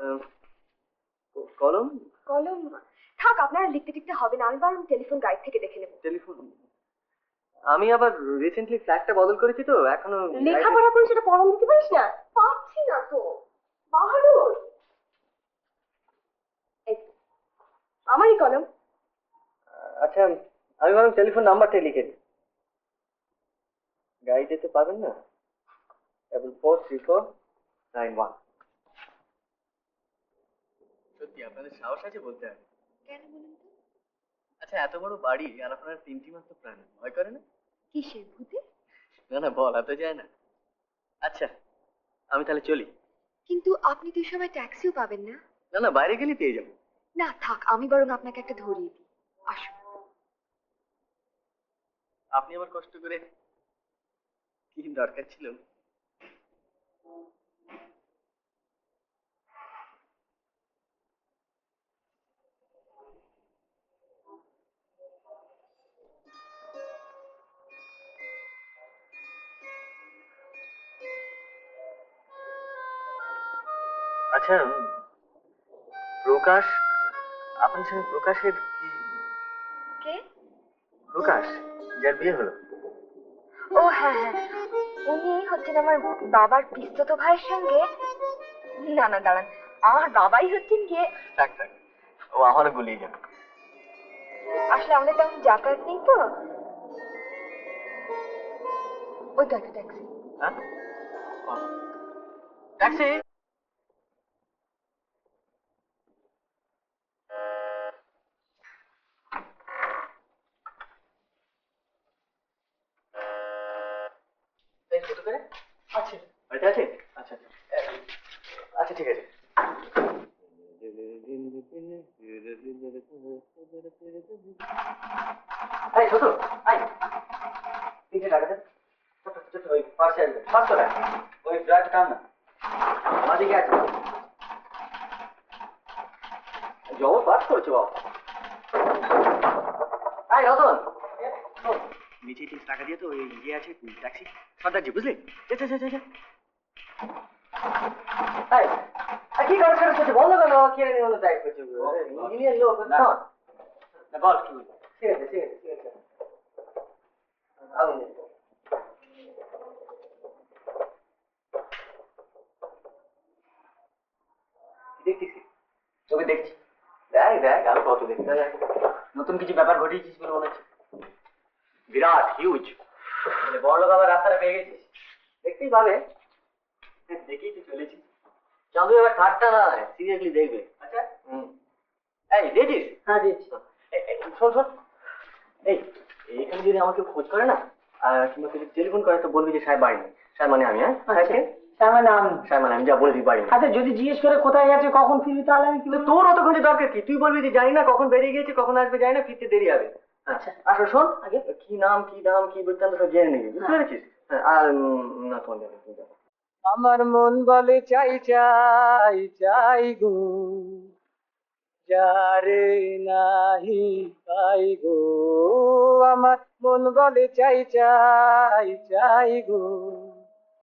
আহ, কলম কলম থাক, আপনারা লিখতে টিখতে হবে না, আমি বরং টেলিফোন গাইড থেকে দেখে নেব। টেলিফোন? আমি আবার রিসেন্টলি ফ্ল্যাটটা বদল করেছি তো এখনো লেখাপড়া করে সেটা কলম দিতে পারিস না? পাচ্ছি না তো বাহাদুর। এই আমারই কলম। আচ্ছা আমি বরং টেলিফোন নাম্বারটাই লিখে দিই। গাড়িতে তো পাবেন না? 443491। সত্যি আপনাদের সাহস আছে বলতে হবে। কেন বলুন তো? আচ্ছা এত বড় বাড়ি আর আপনার তিনটি মাত্র প্রাণী, ভয় করে না? কিসের ভূতে? না না, বলা তো যায় না। আচ্ছা আমি তাহলে চলি। কিন্তু আপনি তো এই সময় ট্যাক্সিও পাবেন না। না না, বাইরে গেলে পেয়ে যাবো। না থাক, আমি বরং আপনাকে একটা ধরিয়ে দিই। আসুন। আপনি আবার কষ্ট করে, কি দরকার ছিল? আচ্ছা প্রকাশ, আপনার সঙ্গে প্রকাশের কি? কে? প্রকাশ যার বিয়ে হলো? ও হ্যাঁ হ্যাঁ, উনি হচ্ছেন আমার বাবার পিস্তত ভাইয়ের সঙ্গে। না না দাঁড়ান, আমার বাবাই হচ্ছেন গিয়ে। থাক থাক, ও আমারও গুলিয়ে যাবে। আসলে আমাদের তেমন যাতায়াত নেই তো। ওই তো একটা ট্যাক্সি। হ্যাঁ ট্যাক্সি। কত করে আছে? বাড়িতে আছে? আচ্ছা আচ্ছা ঠিক আছে। এই ছোট, আই 300 টাকা দে। ছোট ছোট ওই পার্সে আসবে 500 টাকা। ওই ব্র্যাক টান না, আমাদিকে আছে। জব পাস করেছো বাবা। এই রতন, নিচে 300 টাকা দিয়ে তো ওই ইয়ে আছে ট্যাক্সি সর্দারজি, বুঝলি? যা যা যা যা। এই কি করে ছেড়ে করছে, বন্ধ কেন? কেড়ে নিয়ে হলো টাইপ করছে ইঞ্জিনিয়ার লোক না। না বল কি? ঠিক আছে ঠিক আছে ঠিক আছে। আগুন দেখছিস? তোকে দেখছি। দেখ দেখ আর কত দেখতে দেখ। নতুন কিছু ব্যাপার ঘটিয়েছিস বলে মনে হচ্ছে। বিরাট হিউজ। বড় লোক আবার রাস্তাটা পেয়ে গেছিস, দেখতেই পাবে। দেখেই তো চলেছি। চাঁদু এবার ঠাট্টা না, সিরিয়াসলি দেখবে। আচ্ছা এই দেখছিস? হ্যাঁ দেখছি। শোন শোন, এই এখানে যদি আমাকে খোঁজ করে না কিংবা যদি টেলিফোন করে তো বলবি যে সাহেব বাড়ি নেই। সাহেব মানে আমি। হ্যাঁ সাহেব মানে আমি, যা বলে দিই বাড়ি নেই। আচ্ছা যদি জিজ্ঞেস করে কোথায় গেছে কখন ফিরবি তাহলে আমি কি বলবো? তোর অতক্ষণ দরকার কি? তুই বলবি যে জানি না কখন বেরিয়ে গেছে, কখন আসবে জানি না, ফিরতে দেরি হবে। আচ্ছা আসো শোন, আগে কি নাম কি দাম কি বৃত্তান্ত সব জেনে নিবি, বুঝতে পেরেছিস? আর না তোমার আমার মন বলে চাই চাই চাই গো, যারে নাহি পাই গো। আমার মন বলে চাই চাই চাই গো।